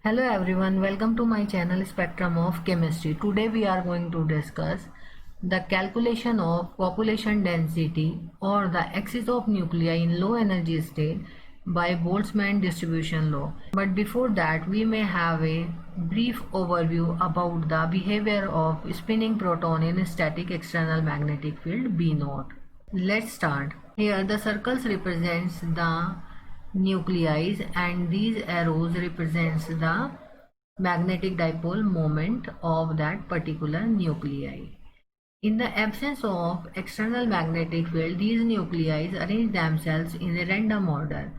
Hello everyone, welcome to my channel Spectrum of Chemistry. Today we are going to discuss the calculation of population density or the axis of nuclei in low energy state by Boltzmann distribution law. But before that, we may have a brief overview about the behavior of spinning proton in static external magnetic field B naught. Let's start. Here the circles represents the nuclei and these arrows represents the magnetic dipole moment of that particular nuclei. In the absence of external magnetic field, these nuclei arrange themselves in a random order.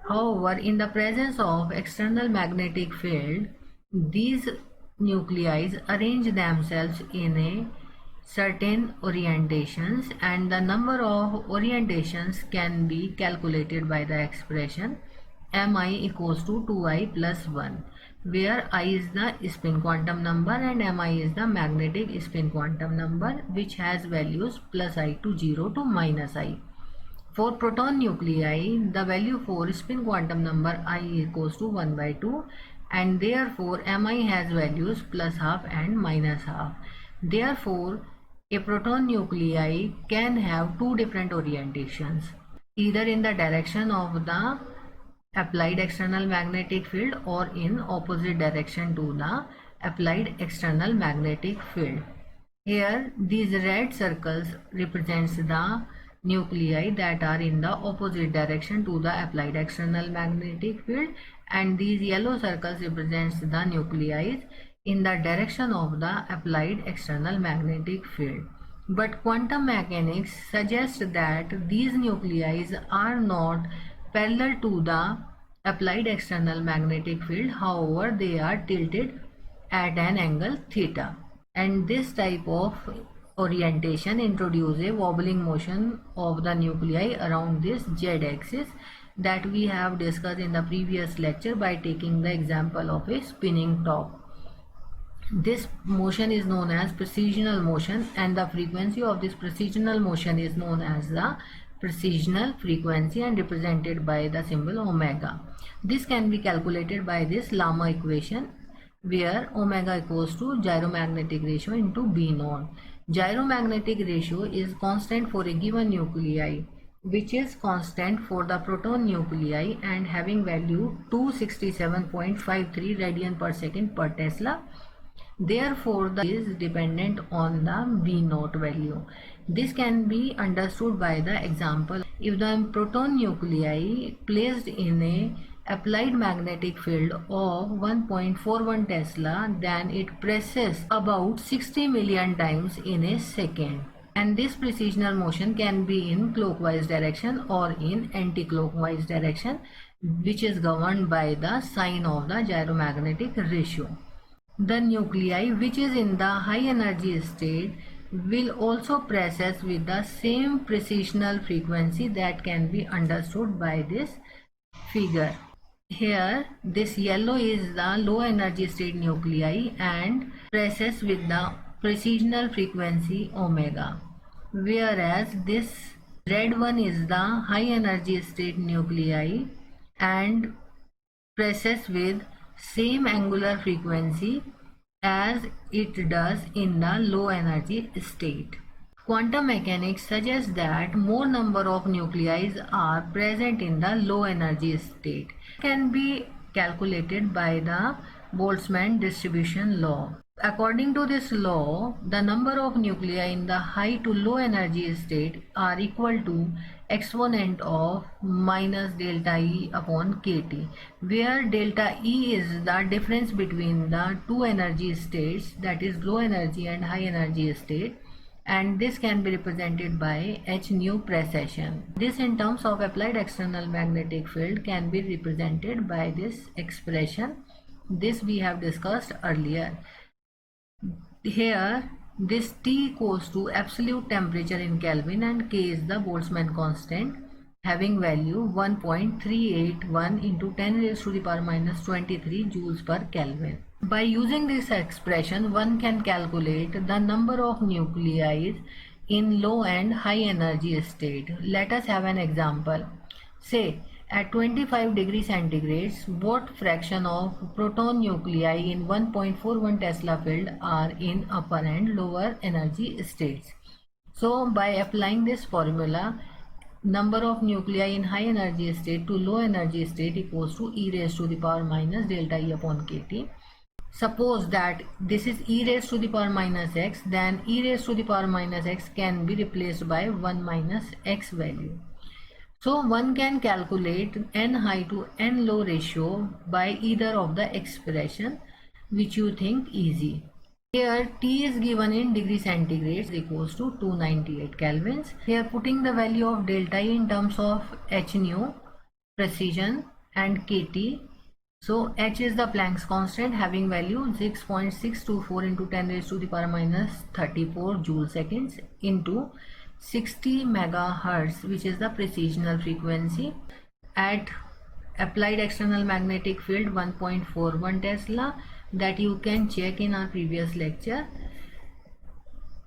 However, in the presence of external magnetic field, these nuclei arrange themselves in a certain orientations, and the number of orientations can be calculated by the expression mi equals to 2i plus 1, where I is the spin quantum number and mi is the magnetic spin quantum number, which has values plus I to 0 to minus I. For proton nuclei, the value for spin quantum number I equals to 1 by 2, and therefore mi has values plus half and minus half. Therefore, a proton nuclei can have two different orientations, either in the direction of the applied external magnetic field or in opposite direction to the applied external magnetic field. Here, these red circles represents the nuclei that are in the opposite direction to the applied external magnetic field, and these yellow circles represents the nuclei in the direction of the applied external magnetic field. But quantum mechanics suggests that these nuclei are not parallel to the applied external magnetic field. However, they are tilted at an angle theta, and this type of orientation introduces a wobbling motion of the nuclei around this z-axis that we have discussed in the previous lecture by taking the example of a spinning top. This motion is known as precessional motion, and the frequency of this precessional motion is known as the precessional frequency and represented by the symbol omega. This can be calculated by this Lama equation, where omega equals to gyromagnetic ratio into B naught. Gyromagnetic ratio is constant for a given nuclei, which is constant for the proton nuclei and having value 267.53 radian per second per Tesla. Therefore, the is dependent on the B naught value. This can be understood by the example. If the proton nuclei placed in a applied magnetic field of 1.41 Tesla, then it presses about 60 million times in a second. And this precessional motion can be in clockwise direction or in anti-clockwise direction, which is governed by the sign of the gyromagnetic ratio. The nuclei which is in the high energy state will also precess with the same precessional frequency that can be understood by this figure. Here, this yellow is the low energy state nuclei and precess with the precessional frequency omega, whereas this red one is the high energy state nuclei and precess with same angular frequency as it does in the low energy state. Quantum mechanics suggests that more number of nuclei are present in the low energy state. It can be calculated by the Boltzmann distribution law. According to this law, the number of nuclei in the high to low energy state are equal to exponent of minus delta E upon kT, where delta E is the difference between the two energy states, that is low energy and high energy state, and this can be represented by h nu precession. This in terms of applied external magnetic field can be represented by this expression. This we have discussed earlier. Here, this T equals to absolute temperature in Kelvin and K is the Boltzmann constant, having value 1.381 into 10 raised to the power minus 23 joules per Kelvin. By using this expression, one can calculate the number of nuclei in low and high energy state. Let us have an example. Say At 25 degrees centigrade, what fraction of proton nuclei in 1.41 Tesla field are in upper and lower energy states? So by applying this formula, number of nuclei in high energy state to low energy state equals to e raised to the power minus delta E upon kT. Suppose that this is e raised to the power minus x, then e raised to the power minus x can be replaced by 1 minus x value. So one can calculate n high to n low ratio by either of the expression which you think easy. Here T is given in degree centigrade equals to 298 kelvins. Here putting the value of delta E in terms of h nu, precision and kT. So h is the Planck's constant having value 6.624 into 10 raised to the power minus 34 joule seconds into 60 megahertz, which is the precisional frequency at applied external magnetic field 1.41 Tesla, that you can check in our previous lecture,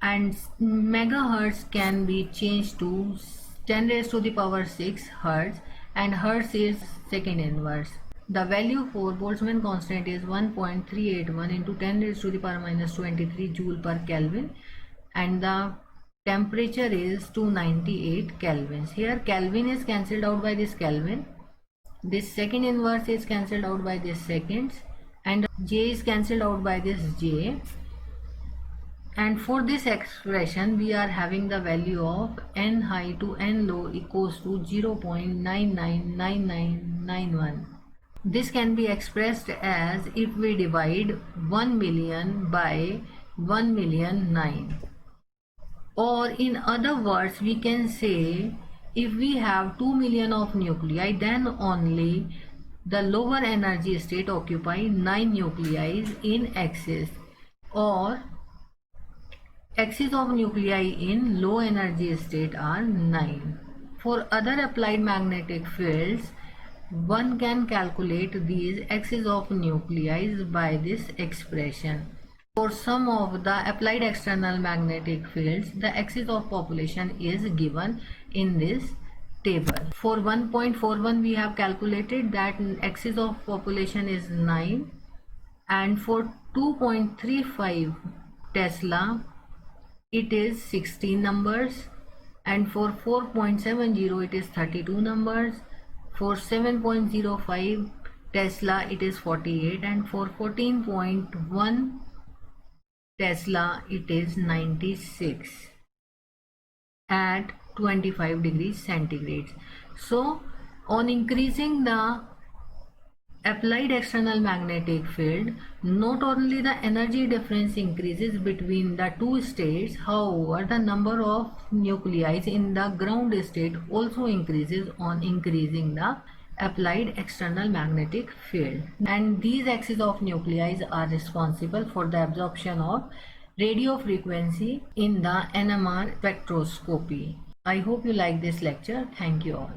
and megahertz can be changed to 10 raised to the power 6 hertz, and hertz is second inverse. The value for Boltzmann constant is 1.381 into 10 raised to the power minus 23 joule per Kelvin, and the temperature is 298 kelvins. Here Kelvin is cancelled out by this Kelvin, this second inverse is cancelled out by this seconds, and J is cancelled out by this J. And for this expression we are having the value of n high to n low equals to 0.999991. This can be expressed as if we divide 1 million by 1,000,009. Or in other words, we can say if we have 2 million of nuclei, then only the lower energy state occupy 9 nuclei in axis, or axis of nuclei in low energy state are 9. For other applied magnetic fields, one can calculate these axes of nuclei by this expression. For some of the applied external magnetic fields, the axis of population is given in this table. For 1.41 we have calculated that axis of population is 9, and for 2.35 Tesla it is 16 numbers, and for 4.70 it is 32 numbers, for 7.05 Tesla it is 48, and for 14.1 Tesla it is 96 at 25 degrees centigrade. So on increasing the applied external magnetic field, not only the energy difference increases between the two states, however the number of nuclei in the ground state also increases on increasing the applied external magnetic field. And these axes of nuclei are responsible for the absorption of radio frequency in the NMR spectroscopy. I hope you like this lecture. Thank you all.